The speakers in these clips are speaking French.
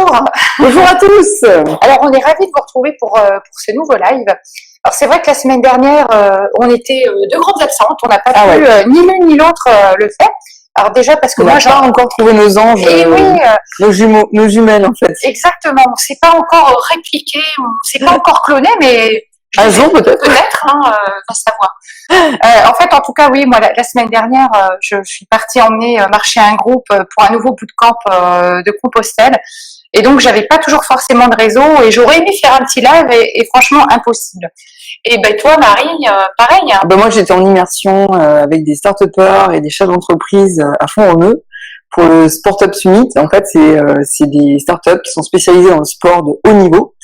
Bonjour. Bonjour à tous. Alors, on est ravis de vous retrouver pour ce nouveau live. Alors, c'est vrai que la semaine dernière, on était deux grandes absentes. On n'a pas pu ni l'une ni l'autre le faire. Alors déjà parce que on moi, j'ai pas encore trouvé nos anges, nos jumeaux, nos jumelles en fait. Exactement. On ne s'est pas encore répliqué, on ne s'est pas encore cloné, mais un jour peut-être. Peut-être, va savoir. En fait, en tout cas, oui, moi, la semaine dernière, je suis partie emmener marcher un groupe pour un nouveau bootcamp de Compostelle. Et donc, j'avais pas toujours forcément de réseau et j'aurais aimé faire un petit live et franchement, impossible. Et ben toi, Marie, pareil. Hein. Ben moi, j'étais en immersion avec des start-upers et des chefs d'entreprise à fond en eux pour le Sport Up Summit. En fait, c'est des start-up qui sont spécialisés dans le sport de haut niveau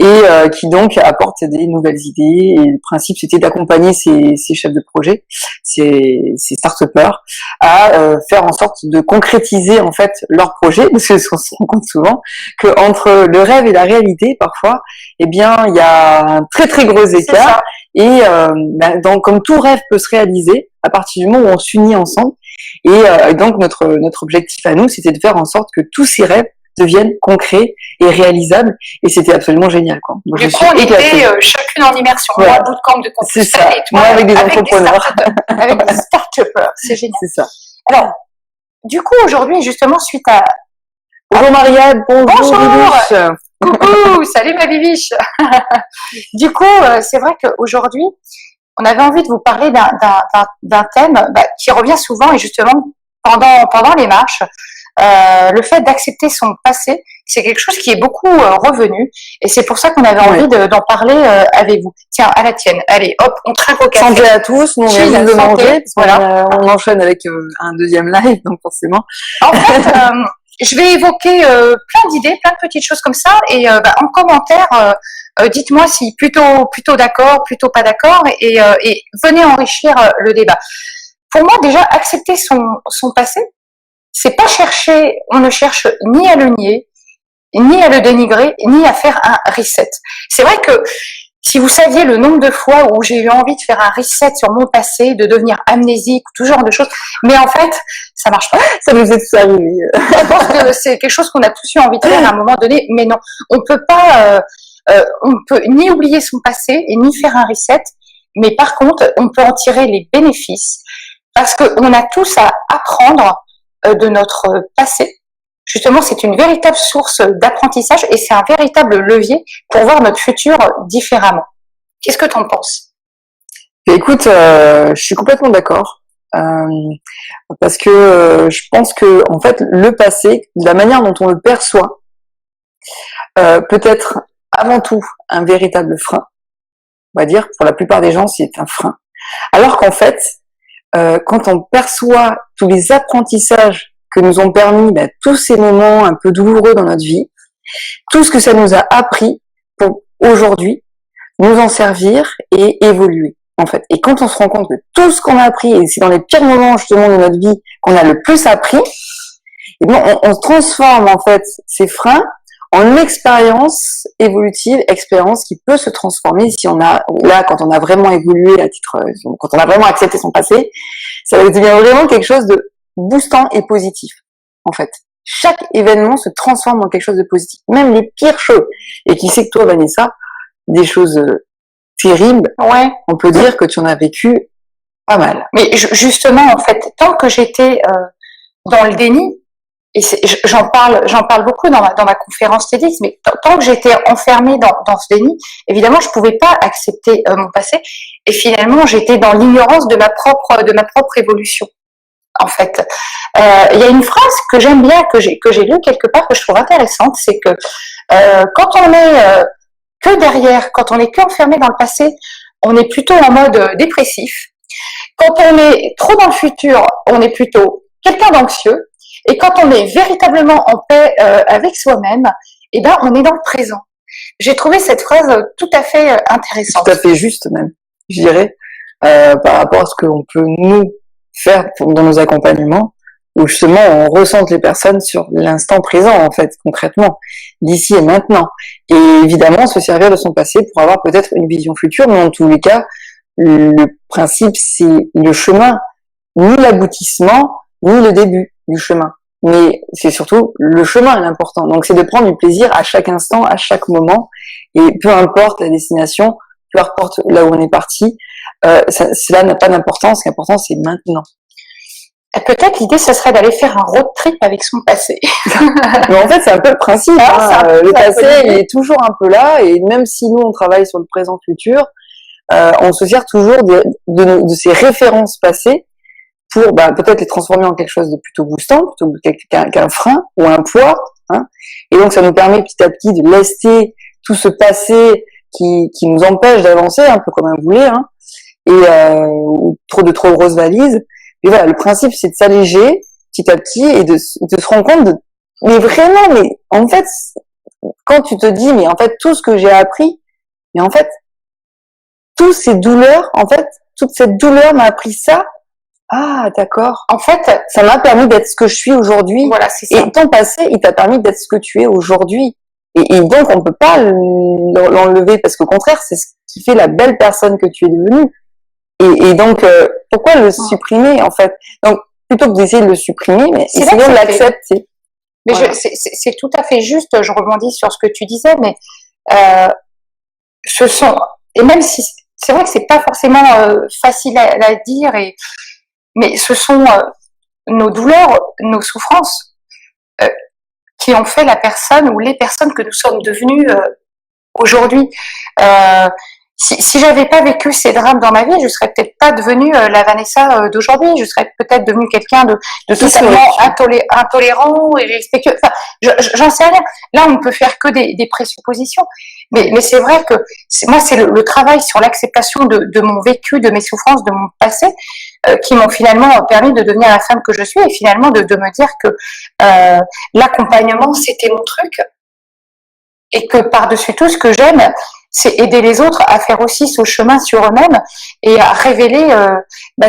et qui donc apportent des nouvelles idées. Et le principe, c'était d'accompagner ces chefs de projet, ces start-upers, à faire en sorte de concrétiser en fait leur projet, parce qu'on se rend compte souvent que entre le rêve et la réalité, parfois, eh bien, il y a un très très gros écart. Et donc, comme tout rêve peut se réaliser à partir du moment où on s'unit ensemble. Et donc notre objectif à nous, c'était de faire en sorte que tous ces rêves deviennent concrets et réalisables, et c'était absolument génial, quoi. Moi, du coup, on était chacune en immersion. Ouais. Moi, bootcamp de Compostelle, c'est ça. et toi, moi avec des entrepreneurs. Avec des start-upers, c'est génial. C'est ça. Alors, du coup, aujourd'hui, justement, suite à... Bonjour Marianne, bonjour. Coucou, salut ma bibiche. Du coup, c'est vrai qu'aujourd'hui, on avait envie de vous parler d'un thème qui revient souvent, et justement, pendant les marches, le fait d'accepter son passé, c'est quelque chose qui est beaucoup revenu, et c'est pour ça qu'on avait envie d'en parler avec vous. Tiens, à la tienne. Allez, hop, on trinque au café. Santé à tous, nous on vient de manger, voilà. On enchaîne avec un deuxième live, donc forcément. En fait, je vais évoquer plein d'idées, plein de petites choses comme ça, et en commentaire, dites-moi si plutôt d'accord, plutôt pas d'accord, et venez enrichir le débat. Pour moi, déjà, accepter son passé, c'est pas chercher, on ne cherche ni à le nier, ni à le dénigrer, ni à faire un reset. C'est vrai que si vous saviez le nombre de fois où j'ai eu envie de faire un reset sur mon passé, de devenir amnésique, tout genre de choses, mais en fait, ça marche pas. Ça nous est tous arrivé. Je pense que c'est quelque chose qu'on a tous eu envie de faire à un moment donné, mais non, on peut pas, on peut ni oublier son passé et ni faire un reset, mais par contre, on peut en tirer les bénéfices parce qu'on a tous à apprendre de notre passé. Justement, c'est une véritable source d'apprentissage et c'est un véritable levier pour voir notre futur différemment. Qu'est-ce que tu en penses ? Écoute, je suis complètement d'accord. Parce que je pense que en fait le passé, la manière dont on le perçoit, peut être avant tout un véritable frein. On va dire, pour la plupart des gens, c'est un frein. Alors qu'en fait, quand on perçoit tous les apprentissages que nous ont permis tous ces moments un peu douloureux dans notre vie, tout ce que ça nous a appris pour aujourd'hui nous en servir et évoluer, en fait. Et quand on se rend compte que tout ce qu'on a appris, et c'est dans les pires moments justement de notre vie qu'on a le plus appris, et bien on transforme en fait ces freins en expérience évolutive, expérience qui peut se transformer si on a, là, quand on a vraiment évolué à titre, quand on a vraiment accepté son passé, ça devient vraiment quelque chose de boostant et positif, en fait. Chaque événement se transforme en quelque chose de positif, même les pires choses. Et qui sait que toi, Vanessa, des choses terribles, on peut dire que tu en as vécu pas mal. Mais justement, en fait, tant que j'étais dans le déni, et j'en parle beaucoup dans ma conférence TEDx, mais tant que j'étais enfermée dans ce déni, évidemment, je pouvais pas accepter mon passé, et finalement, j'étais dans l'ignorance de ma propre évolution. En fait, il y a une phrase que j'aime bien, que j'ai lue quelque part, que je trouve intéressante, c'est que quand on est que derrière, quand on est que enfermé dans le passé, on est plutôt en mode dépressif. Quand on est trop dans le futur, on est plutôt quelqu'un d'anxieux. Et quand on est véritablement en paix avec soi-même, eh ben, on est dans le présent. J'ai trouvé cette phrase tout à fait intéressante. Tout à fait juste même, je dirais, par rapport à ce qu'on peut nous faire dans nos accompagnements, où justement on ressente les personnes sur l'instant présent, en fait, concrètement, d'ici et maintenant. Et évidemment, se servir de son passé pour avoir peut-être une vision future, mais en tous les cas, le principe, c'est le chemin, ni l'aboutissement, ni le début du chemin. mais c'est surtout le chemin est l'important. Donc c'est de prendre du plaisir à chaque instant, à chaque moment, et peu importe la destination, peu importe là où on est parti, cela n'a pas d'importance. Ce qui est important, c'est maintenant. Peut-être l'idée, ce serait d'aller faire un road trip avec son passé. Mais en fait, c'est un peu le principe. Le passé, il est toujours un peu là, et même si nous, on travaille sur le présent-futur, on se sert toujours de ces références passées pour peut-être les transformer en quelque chose de plutôt boostant, plutôt qu'un frein ou un poids. Hein. Et donc, ça nous permet petit à petit de lester tout ce passé qui nous empêche d'avancer, un peu comme un boulet, hein, ou trop grosses valises. Et voilà, le principe, c'est de s'alléger petit à petit et de se rendre compte mais vraiment, mais en fait, quand tu te dis, mais en fait, tout ce que j'ai appris, mais en fait, toutes ces douleurs, en fait, toute cette douleur m'a appris ça. Ah, d'accord. En fait, ça m'a permis d'être ce que je suis aujourd'hui. Voilà, c'est ça. Et ton passé, il t'a permis d'être ce que tu es aujourd'hui. Et donc, on peut pas l'enlever parce qu'au contraire, c'est ce qui fait la belle personne que tu es devenue. Et donc, pourquoi le supprimer, en fait? Donc, plutôt que d'essayer de le supprimer, mais essayons de l'accepter. Mais voilà. C'est tout à fait juste, je rebondis sur ce que tu disais, mais et même si c'est vrai que c'est pas forcément facile à dire, mais ce sont nos douleurs, nos souffrances qui ont fait la personne ou les personnes que nous sommes devenues aujourd'hui. Si j'avais pas vécu ces drames dans ma vie, je serais peut-être pas devenue la Vanessa d'aujourd'hui. Je serais peut-être devenue quelqu'un de totalement intolérant et respectueux. Enfin, j'en sais rien. Là, on ne peut faire que des présuppositions. Mais c'est vrai que moi, c'est le travail sur l'acceptation de mon vécu, de mes souffrances, de mon passé, qui m'ont finalement permis de devenir la femme que je suis et finalement de me dire que l'accompagnement, c'était mon truc. Et que par-dessus tout, ce que j'aime, c'est aider les autres à faire aussi ce chemin sur eux-mêmes et à révéler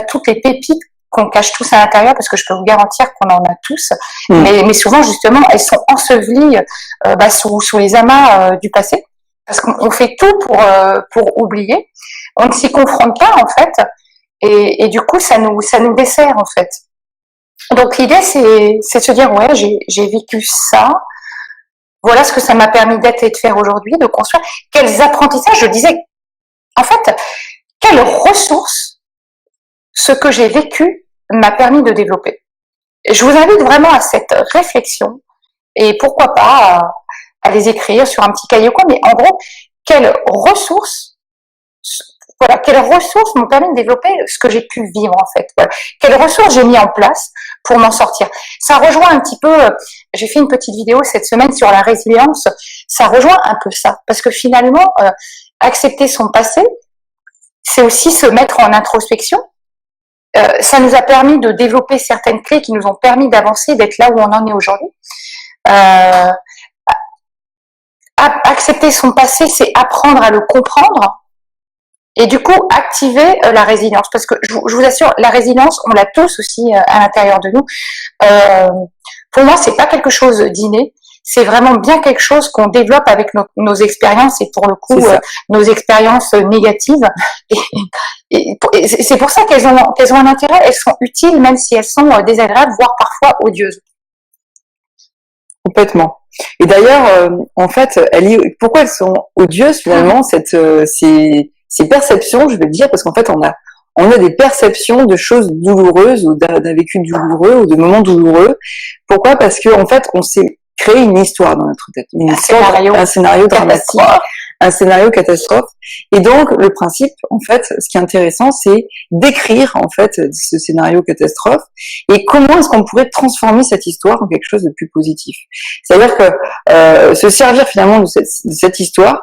toutes les pépites qu'on cache tous à l'intérieur, parce que je peux vous garantir qu'on en a tous, mais souvent justement elles sont ensevelies sous les amas du passé, parce qu'on fait tout pour oublier, on ne s'y confronte pas en fait, et du coup ça nous dessert en fait. Donc l'idée c'est de se dire ouais, j'ai vécu ça. Voilà ce que ça m'a permis d'être et de faire aujourd'hui, de construire. Quels apprentissages, je disais, en fait, quelles ressources ce que j'ai vécu m'a permis de développer. Je vous invite vraiment à cette réflexion et pourquoi pas à les écrire sur un petit cahier ou quoi, mais en gros, quelles ressources m'ont permis de développer ce que j'ai pu vivre en fait. Voilà. Quelles ressources j'ai mis en place pour m'en sortir. Ça rejoint un petit peu, j'ai fait une petite vidéo cette semaine sur la résilience, ça rejoint un peu ça, parce que finalement, accepter son passé, c'est aussi se mettre en introspection. Ça nous a permis de développer certaines clés qui nous ont permis d'avancer, d'être là où on en est aujourd'hui. Accepter son passé, c'est apprendre à le comprendre. Et du coup, activer la résilience. Parce que je vous assure, la résilience, on l'a tous aussi à l'intérieur de nous. Pour moi, c'est pas quelque chose d'inné. C'est vraiment bien quelque chose qu'on développe avec nos expériences et pour le coup, nos expériences négatives. Et c'est pour ça qu'elles ont un intérêt. Elles sont utiles, même si elles sont désagréables, voire parfois odieuses. Complètement. Et d'ailleurs, en fait, pourquoi elles sont odieuses finalement, ces perceptions, je vais te dire, parce qu'en fait, on a des perceptions de choses douloureuses ou d'un vécu douloureux ou de moments douloureux. Pourquoi? Parce que en fait, on s'est créé une histoire dans notre tête, un scénario dramatique, un scénario catastrophe. Et donc, le principe, en fait, ce qui est intéressant, c'est d'écrire en fait ce scénario catastrophe et comment est-ce qu'on pourrait transformer cette histoire en quelque chose de plus positif. C'est-à-dire que se servir finalement de cette histoire.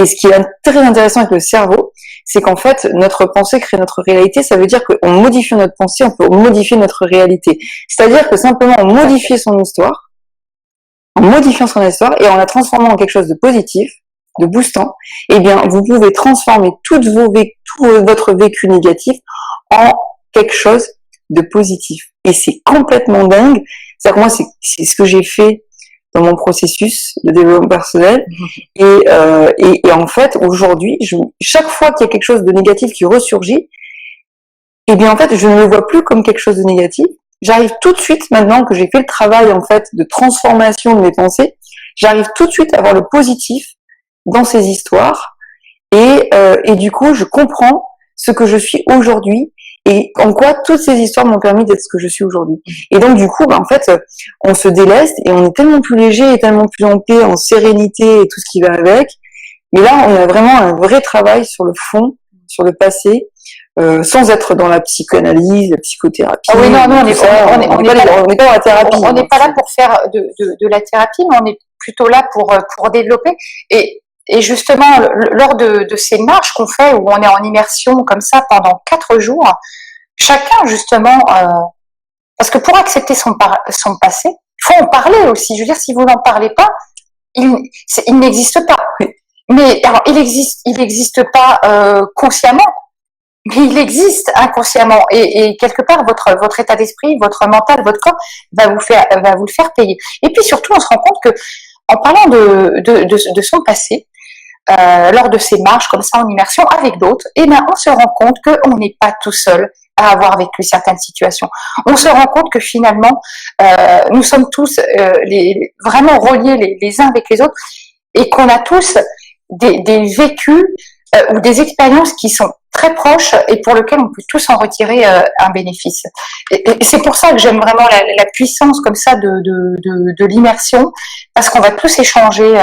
Et ce qui est très intéressant avec le cerveau, c'est qu'en fait, notre pensée crée notre réalité. Ça veut dire qu'en modifiant notre pensée, on peut modifier notre réalité. C'est-à-dire que simplement en modifiant son histoire et en la transformant en quelque chose de positif, de boostant, eh bien, vous pouvez transformer tout votre vécu négatif en quelque chose de positif. Et c'est complètement dingue. C'est-à-dire que moi, c'est ce que j'ai fait dans mon processus de développement personnel. Et en fait, aujourd'hui, chaque fois qu'il y a quelque chose de négatif qui ressurgit, eh bien, en fait, je ne le vois plus comme quelque chose de négatif. j'arrive tout de suite, maintenant que j'ai fait le travail en fait de transformation de mes pensées, j'arrive tout de suite à voir le positif dans ces histoires et du coup je comprends ce que je suis aujourd'hui et en quoi toutes ces histoires m'ont permis d'être ce que je suis aujourd'hui. Et donc du coup, en fait, on se déleste et on est tellement plus léger et tellement plus en paix, en sérénité et tout ce qui va avec. Mais là, on a vraiment un vrai travail sur le fond, sur le passé, sans être dans la psychanalyse, la psychothérapie. Ah oui, non, on n'est pas dans la thérapie. On n'est pas là pour faire de la thérapie, mais on est plutôt là pour développer. Et justement, lors de ces marches qu'on fait, où on est en immersion comme ça pendant 4 jours, chacun justement, parce que pour accepter son passé, il faut en parler aussi. Je veux dire, si vous n'en parlez pas, il n'existe pas. Mais alors, il existe pas consciemment, mais il existe inconsciemment. Et quelque part, votre état d'esprit, votre mental, votre corps va vous le faire payer. Et puis surtout, on se rend compte que en parlant de son passé, lors de ces marches comme ça en immersion avec d'autres, et ben on se rend compte qu'on n'est pas tout seul à avoir vécu certaines situations. On se rend compte que finalement, nous sommes tous vraiment reliés les uns avec les autres, et qu'on a tous des vécus ou des expériences qui sont très proches et pour lesquelles on peut tous en retirer un bénéfice. Et c'est pour ça que j'aime vraiment la puissance comme ça de l'immersion, parce qu'on va tous échanger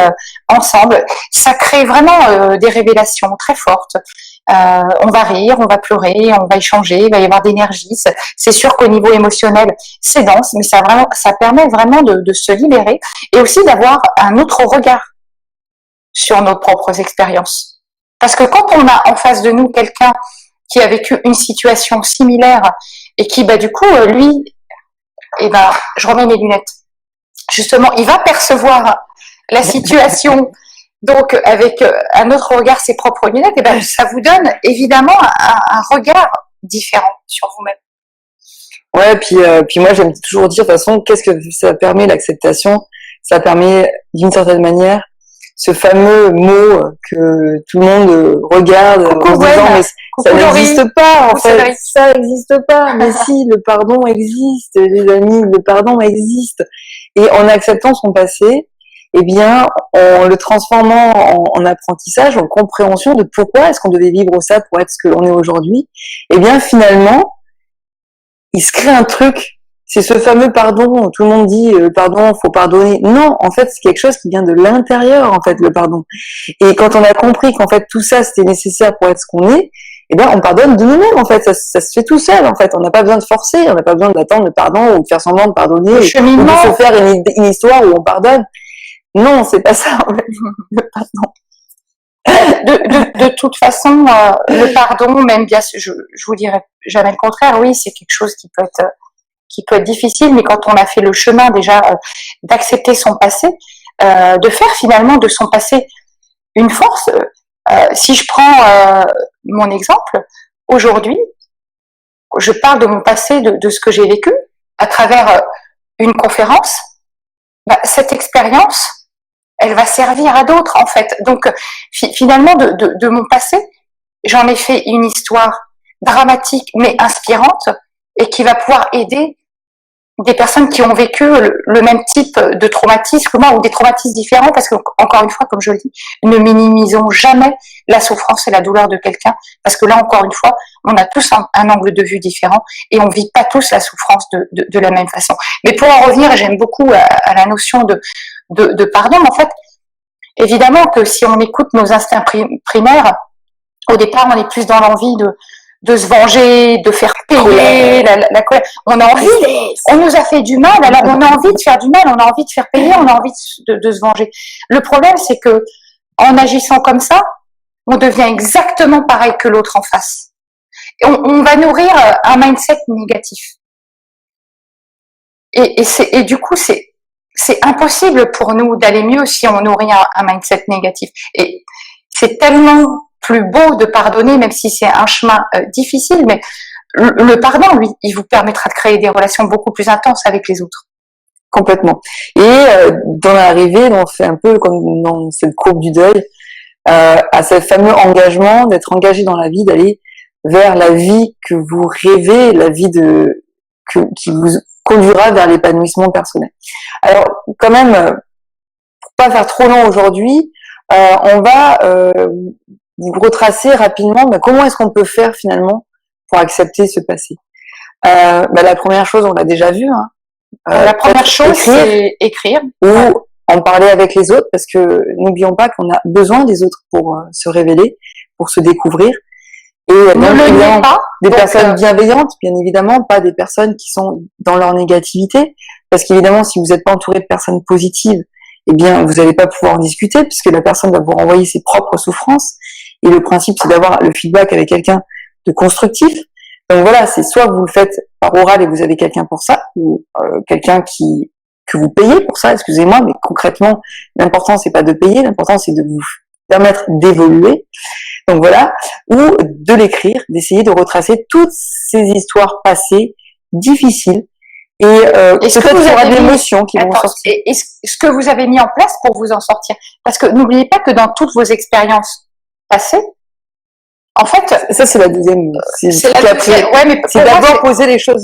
ensemble. Ça crée vraiment des révélations très fortes. On va rire, on va pleurer, on va échanger, il va y avoir d'énergie. C'est sûr qu'au niveau émotionnel, c'est dense, mais ça permet vraiment de se libérer et aussi d'avoir un autre regard sur nos propres expériences. Parce que quand on a en face de nous quelqu'un qui a vécu une situation similaire et qui, du coup, lui, je remets mes lunettes. Justement, il va percevoir la situation, donc avec un autre regard, ses propres lunettes, ça vous donne évidemment un regard différent sur vous-même. Ouais, puis moi j'aime toujours dire de toute façon, qu'est-ce que ça permet l'acceptation? Ça permet d'une certaine manière ce fameux mot que tout le monde regarde en disant mais ça n'existe pas en fait, ça n'existe pas. Mais si, le pardon existe, les amis, le pardon existe. Et en acceptant son passé, eh bien, en le transformant en apprentissage, en compréhension de pourquoi est-ce qu'on devait vivre ça pour être ce que l'on est aujourd'hui, eh bien finalement, il se crée un truc. C'est ce fameux pardon, tout le monde dit pardon, faut pardonner. Non, en fait, c'est quelque chose qui vient de l'intérieur, en fait, le pardon. Et quand on a compris qu'en fait tout ça c'était nécessaire pour être ce qu'on est, eh bien on pardonne de nous-mêmes, en fait, ça se fait tout seul, en fait. On n'a pas besoin de forcer, on n'a pas besoin d'attendre le pardon ou de faire semblant de pardonner, ou de se faire une histoire où on pardonne. Non, c'est pas ça, en fait, le pardon. De toute façon, le pardon, même bien, je vous dirais jamais le contraire, oui, c'est quelque chose qui peut être difficile, mais quand on a fait le chemin déjà d'accepter son passé, de faire finalement de son passé une force. Si je prends mon exemple, aujourd'hui, je parle de mon passé, de ce que j'ai vécu à travers une conférence. Cette expérience, elle va servir à d'autres en fait. Donc finalement, de mon passé, j'en ai fait une histoire dramatique mais inspirante et qui va pouvoir aider des personnes qui ont vécu le même type de traumatisme que moi ou des traumatismes différents, parce que, encore une fois, comme je le dis, ne minimisons jamais la souffrance et la douleur de quelqu'un, parce que là, encore une fois, on a tous un angle de vue différent et on vit pas tous la souffrance de la même façon. Mais pour en revenir, j'aime beaucoup à la notion de pardon, mais en fait, évidemment que si on écoute nos instincts primaires, au départ, on est plus dans l'envie de se venger, de faire payer la colère. On a envie, on nous a fait du mal, alors on a envie de faire du mal, on a envie de faire payer, on a envie de se venger. Le problème, c'est que en agissant comme ça, on devient exactement pareil que l'autre en face. Et on va nourrir un mindset négatif. Et du coup, c'est impossible pour nous d'aller mieux si on nourrit un mindset négatif. Et c'est tellement plus beau de pardonner, même si c'est un chemin difficile, mais le pardon, lui, il vous permettra de créer des relations beaucoup plus intenses avec les autres. Complètement. Et dans l'arrivée, on fait un peu comme dans cette courbe du deuil, à ce fameux engagement, d'être engagé dans la vie, d'aller vers la vie que vous rêvez, la vie qui vous conduira vers l'épanouissement personnel. Alors, quand même, pour pas faire trop long aujourd'hui, on va vous retracer rapidement comment est-ce qu'on peut faire finalement pour accepter ce passé. La première chose, on l'a déjà vu. Hein, la première chose, c'est écrire. Ou en parler avec les autres, parce que n'oublions pas qu'on a besoin des autres pour se révéler, pour se découvrir. Et ne le niez pas. Des personnes bienveillantes, bien évidemment, pas des personnes qui sont dans leur négativité, parce qu'évidemment, si vous n'êtes pas entouré de personnes positives, eh bien, vous n'allez pas pouvoir en discuter, puisque la personne va vous renvoyer ses propres souffrances. Et le principe, c'est d'avoir le feedback avec quelqu'un de constructif. Donc voilà, c'est soit vous le faites par oral et vous avez quelqu'un pour ça, ou quelqu'un que vous payez pour ça, excusez-moi, mais concrètement, l'important c'est pas de payer, l'important c'est de vous permettre d'évoluer. Donc voilà, ou de l'écrire, d'essayer de retracer toutes ces histoires passées difficiles et peut-être qu'il y aura des émotions qui vont sortir. Et ce que vous avez mis en place pour vous en sortir, parce que n'oubliez pas que dans toutes vos expériences passées, en fait, ça c'est la deuxième. C'est la deuxième. Ouais, mais c'est d'abord poser les choses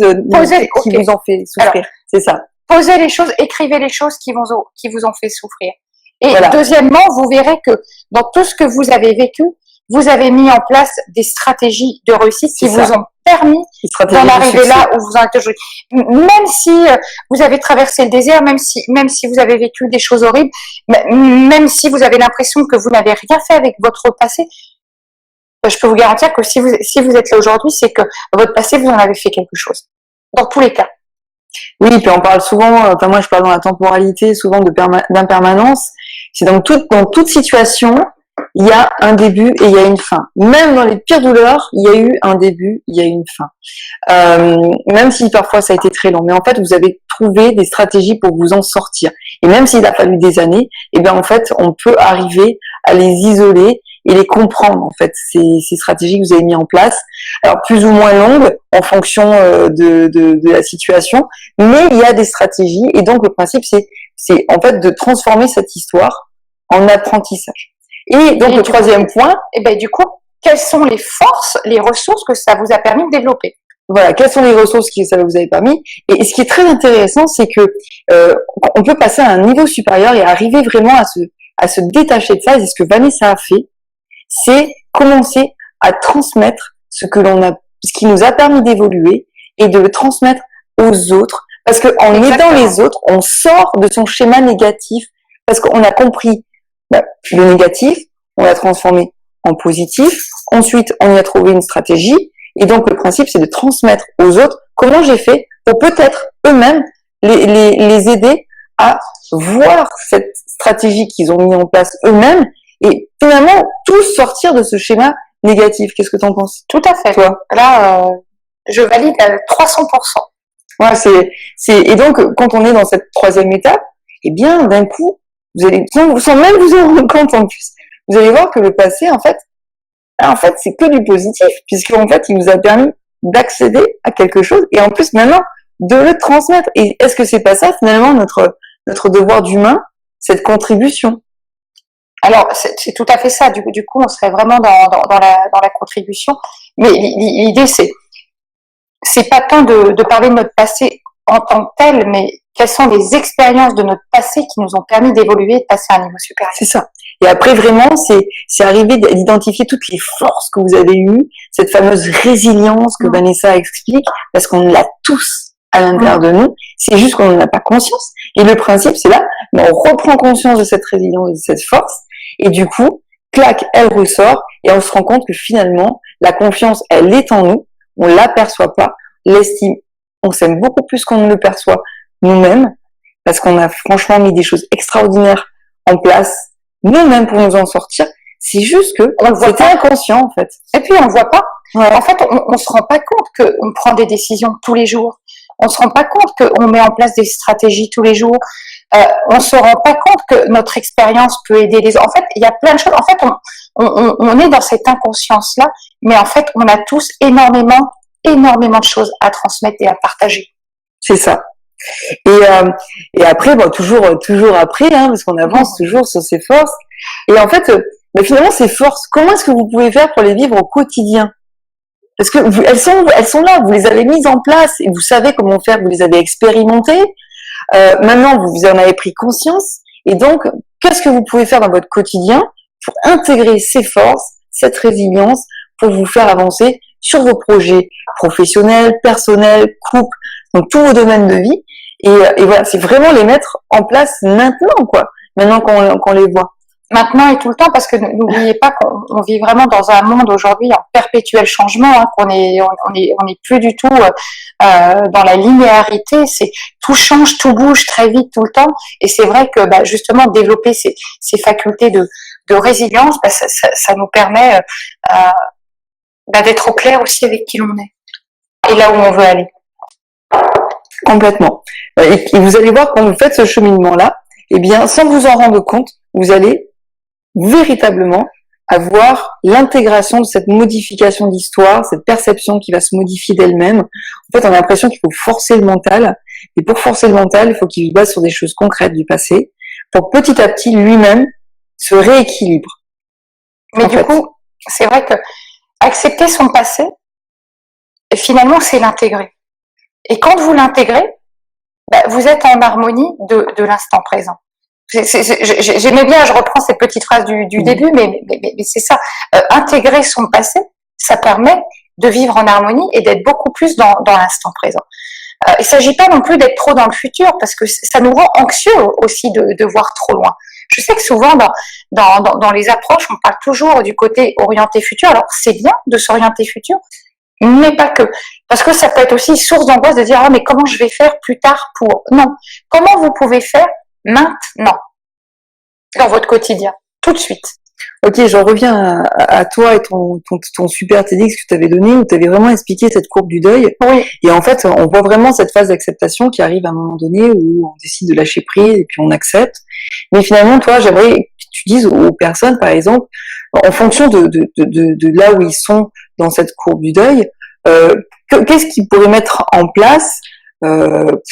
qui vous ont fait souffrir. C'est ça. Posez les choses, écrivez les choses qui vous ont fait souffrir. Et voilà. Deuxièmement, vous verrez que dans tout ce que vous avez vécu, vous avez mis en place des stratégies de réussite qui vous ont permis d'en arriver là où vous en êtes aujourd'hui. Même si vous avez traversé le désert, même si vous avez vécu des choses horribles, même si vous avez l'impression que vous n'avez rien fait avec votre passé, je peux vous garantir que si vous êtes là aujourd'hui, c'est que votre passé, vous en avez fait quelque chose. Dans tous les cas. Oui, puis on parle souvent, enfin moi je parle dans la temporalité, souvent d'impermanence. C'est dans toute situation, il y a un début et il y a une fin. Même dans les pires douleurs, il y a eu un début, il y a une fin. Même si parfois ça a été très long. Mais en fait, vous avez trouvé des stratégies pour vous en sortir. Et même s'il a fallu des années, eh bien en fait, on peut arriver à les isoler et les comprendre, en fait, ces stratégies que vous avez mis en place. Alors, plus ou moins longues, en fonction de la situation, mais il y a des stratégies, et donc le principe, c'est en fait de transformer cette histoire en apprentissage. Et donc, le troisième point... Et ben du coup, quelles sont les forces, les ressources que ça vous a permis de développer? Voilà, quelles sont les ressources que ça vous avez permis? Et ce qui est très intéressant, c'est que on peut passer à un niveau supérieur et arriver vraiment à se détacher de ça, et c'est ce que Vanessa a fait. C'est commencer à transmettre ce qui nous a permis d'évoluer et de le transmettre aux autres. Parce que en aidant les autres, on sort de son schéma négatif. Parce qu'on a compris le négatif, on l'a transformé en positif. Ensuite, on y a trouvé une stratégie. Et donc, le principe, c'est de transmettre aux autres comment j'ai fait pour peut-être eux-mêmes les aider à voir cette stratégie qu'ils ont mis en place eux-mêmes. Et finalement, tous sortir de ce schéma négatif. Qu'est-ce que tu en penses? Tout à fait. Toi? Là, je valide à 300%. Ouais, et donc, quand on est dans cette troisième étape, eh bien, d'un coup, vous allez, sans même vous en rendre compte en plus, vous allez voir que le passé, en fait, c'est que du positif, puisqu'en fait, il nous a permis d'accéder à quelque chose, et en plus, maintenant, de le transmettre. Et est-ce que c'est pas ça, finalement, notre devoir d'humain, cette contribution? Alors, c'est tout à fait ça. Du coup, on serait vraiment dans la contribution. Mais l'idée, c'est pas tant de parler de notre passé en tant que tel, mais quelles sont les expériences de notre passé qui nous ont permis d'évoluer, de passer à un niveau supérieur. C'est ça. Et après, vraiment, c'est arriver d'identifier toutes les forces que vous avez eues, cette fameuse résilience que Vanessa explique, parce qu'on l'a tous à l'intérieur de nous. C'est juste qu'on n'en a pas conscience. Et le principe, c'est là, on reprend conscience de cette résilience, de cette force. Et du coup, clac, elle ressort et on se rend compte que finalement, la confiance, elle est en nous, on l'aperçoit pas, l'estime, on s'aime beaucoup plus qu'on ne le perçoit nous-mêmes, parce qu'on a franchement mis des choses extraordinaires en place, nous-mêmes pour nous en sortir. C'est juste que c'était inconscient, en fait. Et puis, on le voit pas. Ouais. En fait, on se rend pas compte qu'on prend des décisions tous les jours. On se rend pas compte qu'on met en place des stratégies tous les jours. On se rend pas compte que notre expérience peut aider les autres. En fait, il y a plein de choses. En fait, on est dans cette inconscience-là, mais en fait, on a tous énormément de choses à transmettre et à partager. C'est ça. Et après, toujours après, parce qu'on avance toujours sur ces forces. Et en fait, finalement, ces forces, comment est-ce que vous pouvez faire pour les vivre au quotidien? Parce que elles sont là, vous les avez mises en place et vous savez comment faire, vous les avez expérimentées. Maintenant, vous en avez pris conscience. Et donc, qu'est-ce que vous pouvez faire dans votre quotidien pour intégrer ces forces, cette résilience, pour vous faire avancer sur vos projets professionnels, personnels, couple, donc tous vos domaines de vie. Et voilà, c'est vraiment les mettre en place maintenant, quoi. Maintenant qu'on les voit. Maintenant et tout le temps, parce que n'oubliez pas qu'on vit vraiment dans un monde aujourd'hui en perpétuel changement, hein, qu'on est, on est plus du tout dans la linéarité. C'est tout change, tout bouge très vite tout le temps. Et c'est vrai que justement développer ces facultés de résilience, ça nous permet d'être au clair aussi avec qui l'on est et là où on veut aller. Complètement. Et vous allez voir quand vous faites ce cheminement-là, eh bien, sans vous en rendre compte, vous allez véritablement avoir l'intégration de cette modification d'histoire, cette perception qui va se modifier d'elle-même. En fait, on a l'impression qu'il faut forcer le mental. Et pour forcer le mental, il faut qu'il se base sur des choses concrètes du passé, pour petit à petit, lui-même, se rééquilibre. Mais du coup, c'est vrai que accepter son passé, finalement, c'est l'intégrer. Et quand vous l'intégrez, vous êtes en harmonie de l'instant présent. J'aimais bien, je reprends cette petite phrase du début, mais c'est ça. Intégrer son passé, ça permet de vivre en harmonie et d'être beaucoup plus dans l'instant présent. Il ne s'agit pas non plus d'être trop dans le futur, parce que ça nous rend anxieux aussi de voir trop loin. Je sais que souvent, dans les approches, on parle toujours du côté orienté futur. Alors, c'est bien de s'orienter futur, mais pas que. Parce que ça peut être aussi source d'angoisse de dire « Ah, mais comment je vais faire plus tard pour… » Non. Comment vous pouvez faire maintenant, dans votre quotidien, tout de suite. Ok, j'en reviens à toi et ton super TEDx que tu avais donné, où tu avais vraiment expliqué cette courbe du deuil. Oui. Et en fait, on voit vraiment cette phase d'acceptation qui arrive à un moment donné où on décide de lâcher prise et puis on accepte. Mais finalement, toi, j'aimerais que tu dises aux personnes, par exemple, en fonction de là où ils sont dans cette courbe du deuil, qu'est-ce qu'ils pourraient mettre en place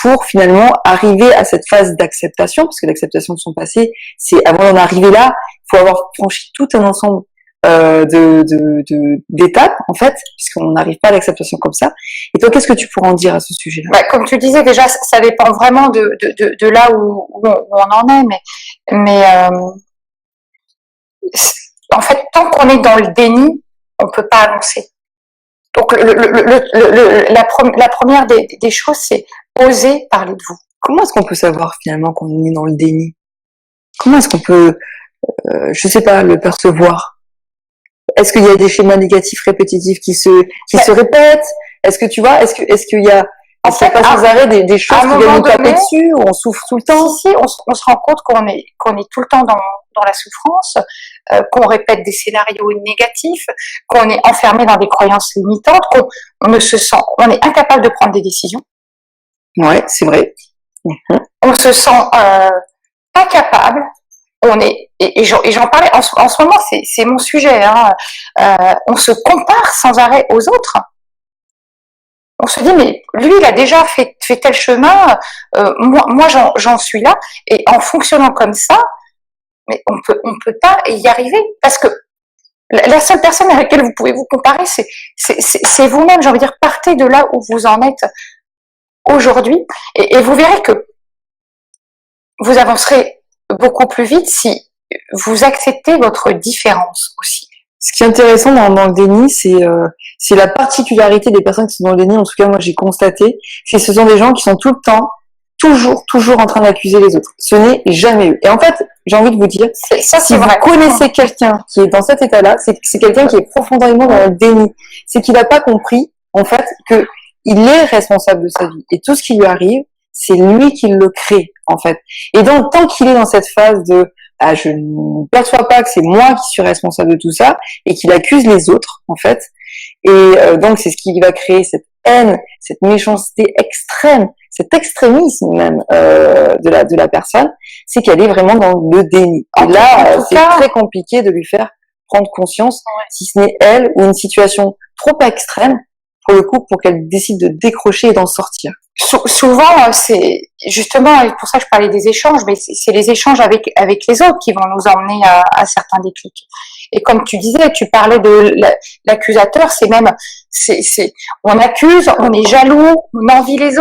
pour finalement arriver à cette phase d'acceptation, parce que l'acceptation de son passé, c'est avant d'en arriver là, il faut avoir franchi tout un ensemble d'étapes en fait, puisqu'on n'arrive pas à l'acceptation comme ça. Et toi, qu'est-ce que tu pourrais en dire à ce sujet-là? Comme tu disais déjà, ça dépend vraiment de là où on en est, mais en fait, tant qu'on est dans le déni, on peut pas avancer. Donc la première des choses, c'est oser parler de vous. Comment est-ce qu'on peut savoir finalement qu'on est dans le déni? Comment est-ce qu'on peut, je sais pas, le percevoir? Est-ce qu'il y a des schémas négatifs répétitifs qui se répètent? Est-ce que tu vois, est-ce qu'il y a pas sans arrêt des choses qui viennent nous taper dessus, où on souffre tout le temps? Si, on se rend compte qu'on est tout le temps dans la souffrance, qu'on répète des scénarios négatifs, qu'on est enfermé dans des croyances limitantes, on est incapable de prendre des décisions. Ouais, c'est vrai. On se sent pas capable. Et j'en parlais en ce moment, c'est mon sujet. Hein, on se compare sans arrêt aux autres. On se dit, mais lui, il a déjà fait tel chemin, moi j'en suis là. Et en fonctionnant comme ça, mais on peut pas y arriver. Parce que la seule personne avec laquelle vous pouvez vous comparer, c'est vous-même. J'ai envie de dire, partez de là où vous en êtes aujourd'hui. Et vous verrez que vous avancerez beaucoup plus vite si vous acceptez votre différence aussi. Ce qui est intéressant dans le déni, c'est la particularité des personnes qui sont dans le déni. En tout cas, moi, j'ai constaté que ce sont des gens qui sont tout le temps, toujours en train d'accuser les autres. Ce n'est jamais eux. Et en fait, j'ai envie de vous dire, si vous connaissez quelqu'un qui est dans cet état-là, c'est quelqu'un qui est profondément dans le déni. C'est qu'il n'a pas compris, en fait, que il est responsable de sa vie. Et tout ce qui lui arrive, c'est lui qui le crée, en fait. Et donc, tant qu'il est dans cette phase de je ne perçois pas que c'est moi qui suis responsable de tout ça, et qu'il accuse les autres, en fait. Et donc, c'est ce qui va créer cette haine, cette méchanceté extrême, cet extrémisme même de la personne, c'est qu'elle est vraiment dans le déni. Et là, c'est très compliqué de lui faire prendre conscience, si ce n'est elle ou une situation trop extrême, pour le coup, pour qu'elle décide de décrocher et d'en sortir. Souvent, c'est justement, et pour ça que je parlais des échanges, mais c'est les échanges avec les autres qui vont nous emmener à certains déclics. Et comme tu disais, tu parlais de l'accusateur, c'est même, on accuse, on est jaloux, on envie les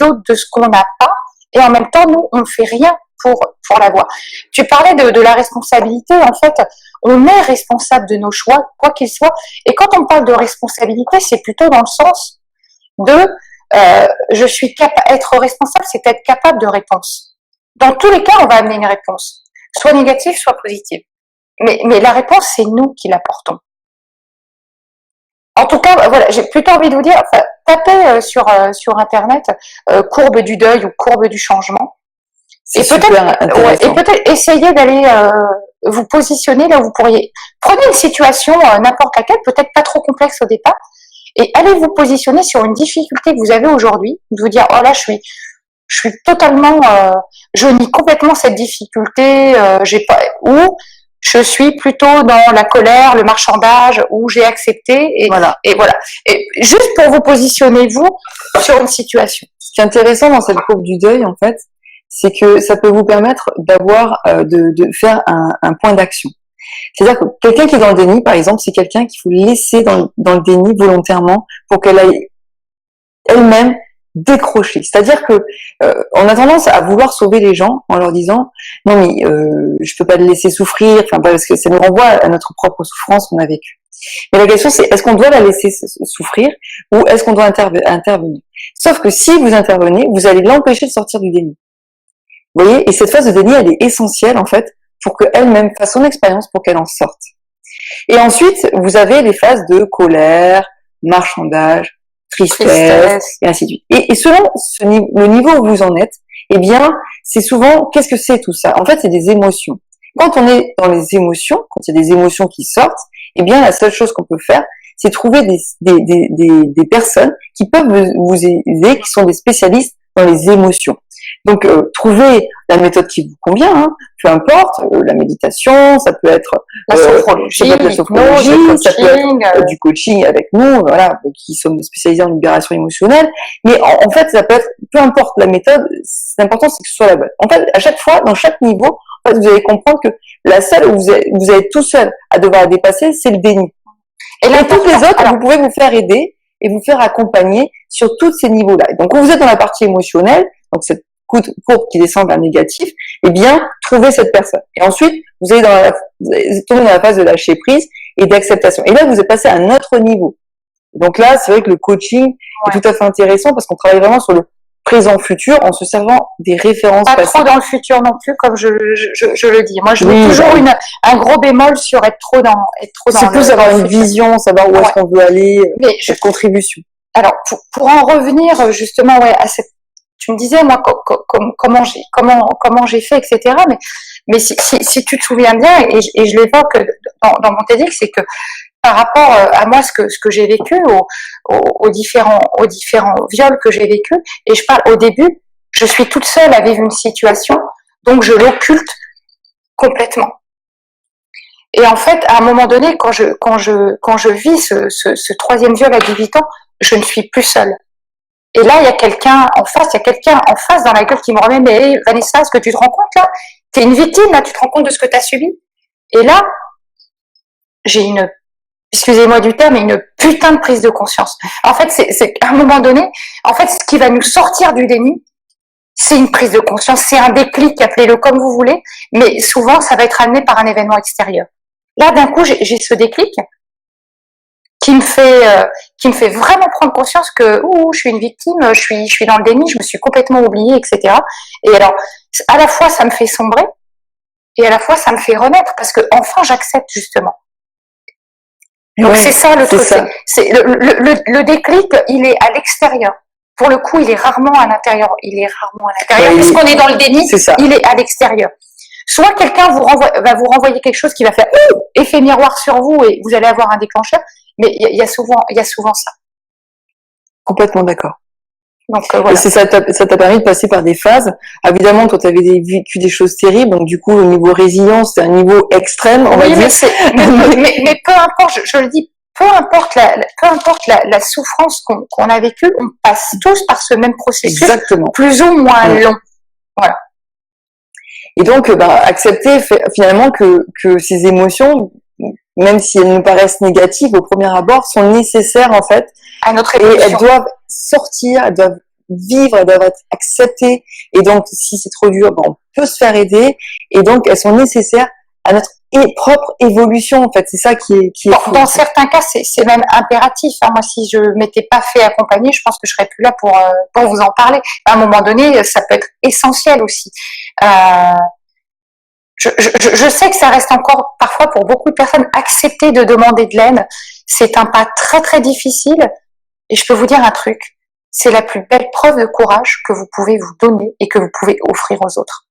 autres de ce qu'on n'a pas, et en même temps, nous, on ne fait rien pour l'avoir. Tu parlais de la responsabilité, en fait, on est responsable de nos choix, quoi qu'ils soient, et quand on parle de responsabilité, c'est plutôt dans le sens de être responsable, c'est être capable de réponse. Dans tous les cas, on va amener une réponse, soit négative, soit positive. Mais la réponse, c'est nous qui l'apportons. En tout cas, voilà, j'ai plutôt envie de vous dire, enfin, tapez sur Internet courbe du deuil ou courbe du changement. Et peut-être essayer d'aller vous positionner là où vous pourriez. Prenez une situation, n'importe laquelle, peut-être pas trop complexe au départ, et allez vous positionner sur une difficulté que vous avez aujourd'hui, de vous dire, oh là, je suis totalement, je nie complètement cette difficulté, ou je suis plutôt dans la colère, le marchandage, où j'ai accepté, et voilà. Et juste pour vous positionner, vous, sur une situation. Ce qui est intéressant dans cette courbe du deuil, en fait, c'est que ça peut vous permettre de faire un point d'action. C'est-à-dire que quelqu'un qui est dans le déni, par exemple, c'est quelqu'un qu'il faut laisser dans le déni volontairement pour qu'elle aille elle-même décrocher. C'est-à-dire que on a tendance à vouloir sauver les gens en leur disant non mais je peux pas le laisser souffrir, enfin parce que ça nous renvoie à notre propre souffrance qu'on a vécue. Mais la question c'est est-ce qu'on doit la laisser souffrir ou est-ce qu'on doit intervenir? Sauf que si vous intervenez, vous allez l'empêcher de sortir du déni. Vous voyez? Et cette phase de déni, elle est essentielle en fait pour qu'elle-même fasse son expérience pour qu'elle en sorte. Et ensuite, vous avez les phases de colère, marchandage, tristesse, et ainsi de suite. Et selon le niveau où vous en êtes, eh bien, c'est souvent, qu'est-ce que c'est tout ça? En fait, c'est des émotions. Quand on est dans les émotions, quand il y a des émotions qui sortent, eh bien, la seule chose qu'on peut faire, c'est trouver des personnes qui peuvent vous aider, qui sont des spécialistes dans les émotions. Donc, trouvez la méthode qui vous convient, hein, peu importe, la méditation, ça peut être la sophrologie, ça peut être du coaching avec nous, voilà, qui sommes spécialisés en libération émotionnelle. Mais en fait, ça peut être, peu importe la méthode, l'important c'est que ce soit la bonne. En fait, à chaque fois, dans chaque niveau, en fait, vous allez comprendre que la seule où vous êtes tout seul à devoir dépasser, c'est le déni. Et toutes les autres, vous pouvez vous faire aider et vous faire accompagner sur tous ces niveaux-là. Donc, quand vous êtes dans la partie émotionnelle, donc cette courbe qui descend vers négatif, eh bien, trouvez cette personne. Et ensuite, vous allez tomber dans la phase de lâcher prise et d'acceptation. Et là, vous êtes passé à un autre niveau. Donc là, c'est vrai que le coaching est tout à fait intéressant parce qu'on travaille vraiment sur le présent-futur en se servant des références pas passées. Trop dans le futur non plus, comme je le dis. Moi, je mets toujours un gros bémol sur être trop dans c'est plus avoir une vision, savoir où est-ce qu'on veut aller, cette contribution. Alors, pour en revenir justement, à cette, tu me disais moi comment j'ai fait, etc. Mais si tu te souviens bien, et je l'évoque dans mon TEDx, c'est que par rapport à moi ce que j'ai vécu aux différents viols que j'ai vécu, et je parle au début, je suis toute seule à vivre une situation, donc je l'occulte complètement. Et en fait, à un moment donné, quand je vis ce troisième viol à 18 ans, je ne suis plus seule. Et là, il y a quelqu'un en face dans la gueule qui me remet, mais hey, Vanessa, est-ce que tu te rends compte là? T'es une victime là, tu te rends compte de ce que t'as subi? Et là, j'ai excusez-moi du terme, mais une putain de prise de conscience. En fait, c'est à un moment donné, en fait, ce qui va nous sortir du déni, c'est une prise de conscience, c'est un déclic, appelez-le comme vous voulez, mais souvent, ça va être amené par un événement extérieur. Là, d'un coup, j'ai ce déclic qui me fait vraiment prendre conscience que je suis une victime, je suis dans le déni, je me suis complètement oubliée, etc. Et alors, à la fois, ça me fait sombrer, et à la fois, ça me fait renaître, parce que enfin, j'accepte justement. Donc c'est ça le truc. C'est le déclic, il est à l'extérieur. Pour le coup, il est rarement à l'intérieur. Puisqu'on est dans le déni, il est à l'extérieur. Soit quelqu'un va vous renvoyer quelque chose qui va faire effet miroir sur vous et vous allez avoir un déclencheur. Mais il y a souvent ça. Complètement d'accord. Donc voilà. Et ça t'a permis de passer par des phases. Évidemment, toi, tu avais vécu des choses terribles, donc du coup, au niveau résilience, c'est un niveau extrême, on va dire. Mais peu importe, je le dis, peu importe la souffrance qu'on a vécue, on passe tous par ce même processus, exactement, plus ou moins long. Voilà. Et donc, accepter finalement que ces émotions, même si elles nous paraissent négatives au premier abord, sont nécessaires en fait. À notre et évolution. elles doivent sortir, elles doivent vivre, elles doivent être acceptées. Et donc, si c'est trop dur, on peut se faire aider. Et donc, elles sont nécessaires à notre propre évolution, en fait. C'est ça qui est fou. Dans certains cas, c'est même impératif. Hein. Moi, si je m'étais pas fait accompagner, je pense que je serais plus là pour vous en parler. À un moment donné, ça peut être essentiel aussi. Je sais que ça reste encore parfois pour beaucoup de personnes accepter de demander de l'aide. C'est un pas très très difficile. Et je peux vous dire un truc, c'est la plus belle preuve de courage que vous pouvez vous donner et que vous pouvez offrir aux autres.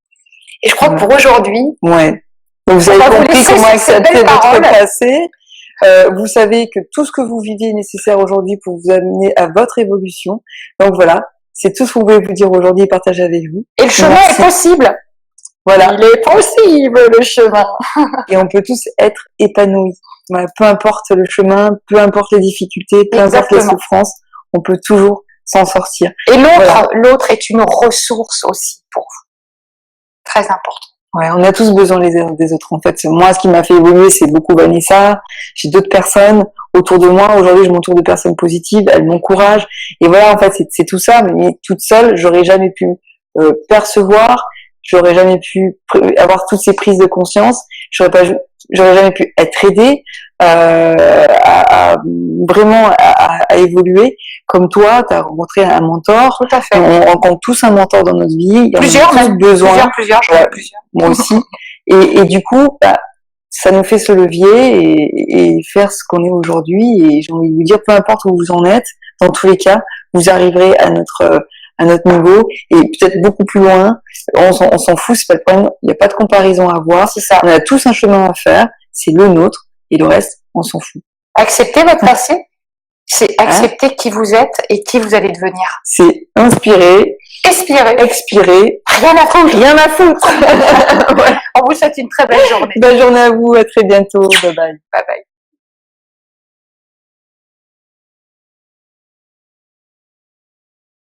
Et je crois que pour aujourd'hui, ouais. Donc vous avez compris comment accepter votre passé. Vous savez que tout ce que vous vivez est nécessaire aujourd'hui pour vous amener à votre évolution. Donc voilà, c'est tout ce que vous pouvez vous dire aujourd'hui et partager avec vous. Et le chemin est possible. Voilà. Il est possible, le chemin. Et on peut tous être épanouis. Voilà, peu importe le chemin, peu importe les difficultés, peu importe les souffrances, on peut toujours s'en sortir. Et l'autre est une ressource aussi pour vous. Très important. Ouais, on a tous besoin les uns des autres. En fait, moi, ce qui m'a fait évoluer, c'est beaucoup Vanessa. J'ai d'autres personnes autour de moi. Aujourd'hui, je m'entoure de personnes positives. Elles m'encouragent. Et voilà, en fait, c'est tout ça. Mais toute seule, j'aurais jamais pu percevoir. J'aurais jamais pu avoir toutes ces prises de conscience. J'aurais jamais pu être aidée vraiment à évoluer. Comme toi, tu as rencontré un mentor. Tout à fait. On rencontre tous un mentor dans notre vie. Plusieurs, on a tous besoin. Plusieurs. Moi aussi. Et du coup, ça nous fait ce levier et faire ce qu'on est aujourd'hui. Et j'ai envie de vous dire, peu importe où vous en êtes, dans tous les cas, vous arriverez à notre niveau et peut-être beaucoup plus loin. On s'en fout, c'est pas le problème. Il n'y a pas de comparaison à avoir. C'est ça. On a tous un chemin à faire. C'est le nôtre. Et le reste, on s'en fout. Accepter votre passé, c'est accepter qui vous êtes et qui vous allez devenir. C'est inspirer, expirer, rien à foutre. Ouais. On vous souhaite une très belle journée. Belle journée à vous, à très bientôt. Bye bye. Bye bye.